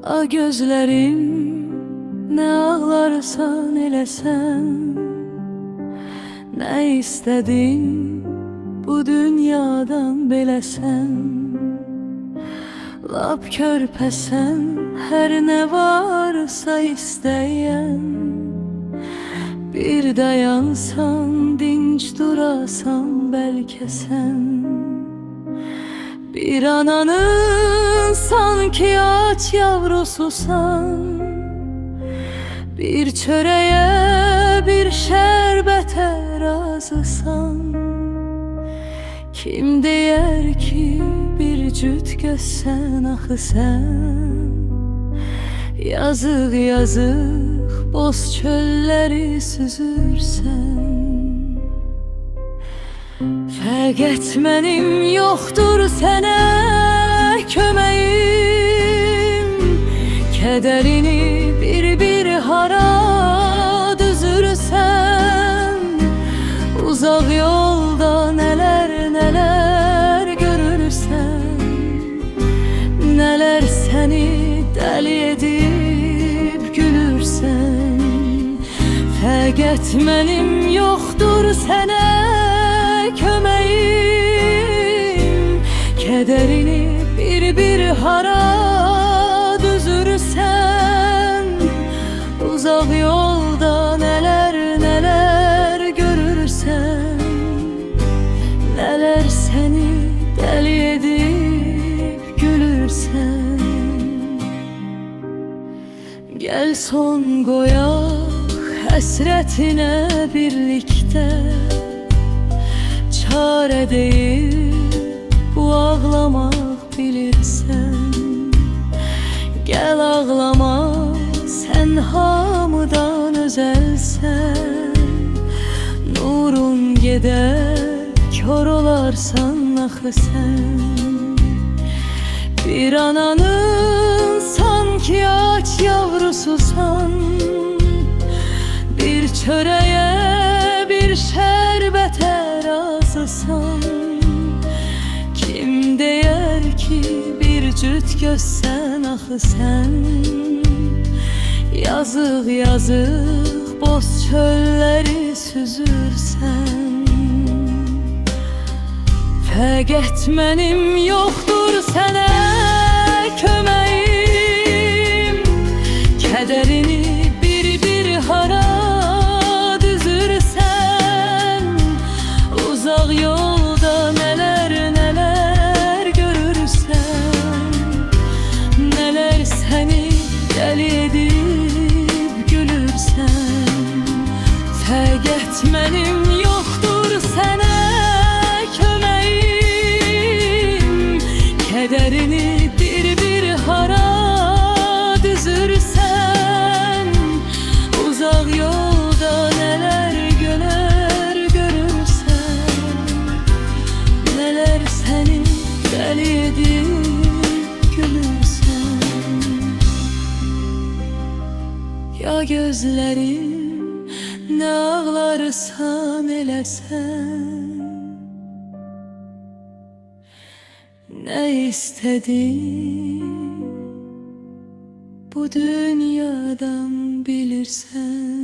A gözlerim, ne ağlarsan eləsən, nə istədin bu dünyadan beləsən. Lap körpəsən, hər nə varsa istəyən, bir dayansan, dinç durasan bəlkə sən. Bir ananın sanki aç yavrususan, bir çörəyə, bir şərbətə razısan. Kim deyər ki, bir cüt gözsən axı sən? Yazıq, yazıq, boz çölləri süzürsən. Fəqət mənim yoxdur sənə köməyim, kədərini bir-bir hara düzürsən. Uzaq yolda nələr görürsən, nələr səni dəli edib gülürsən. Fəqət mənim yoxdur sənə köməyim, kədərini bir-bir hara düzürsən. Uzaq yolda nələr görürsən, nələr səni dəli edib gülürsən. Gəl son qoyaq həsrətinə birlikdə, çarə deyil bu ağlamaq bilirsən. Gəl ağlama, sən hamıdan özəlsən. Nurun gedər, kör olarsan axı sən. Bir ananın sanki aç yavrususan, bir çörəyə, bir şərbətə razısan. Kim deyər ki, bir cüt gözsən axı sən? Yazıq, yazıq, boz çölləri süzürsən. Fəqət mənim yoxdur sənə köməyim, kədərini bir-bir hara düzürsən. Uzaq yolda nələr görürsən, nələr səni dəli edib gülürsən. Fəqət mənim yoxdur sənə köməyim, kədərini bir-bir hara düzürsən. Uzaq yolda nələr görürsən, nələr səni dəli edib gülürsən. Ya gözlərim, nə ağlarsan eləsən, nə istədin bu dünyadan bilirsən.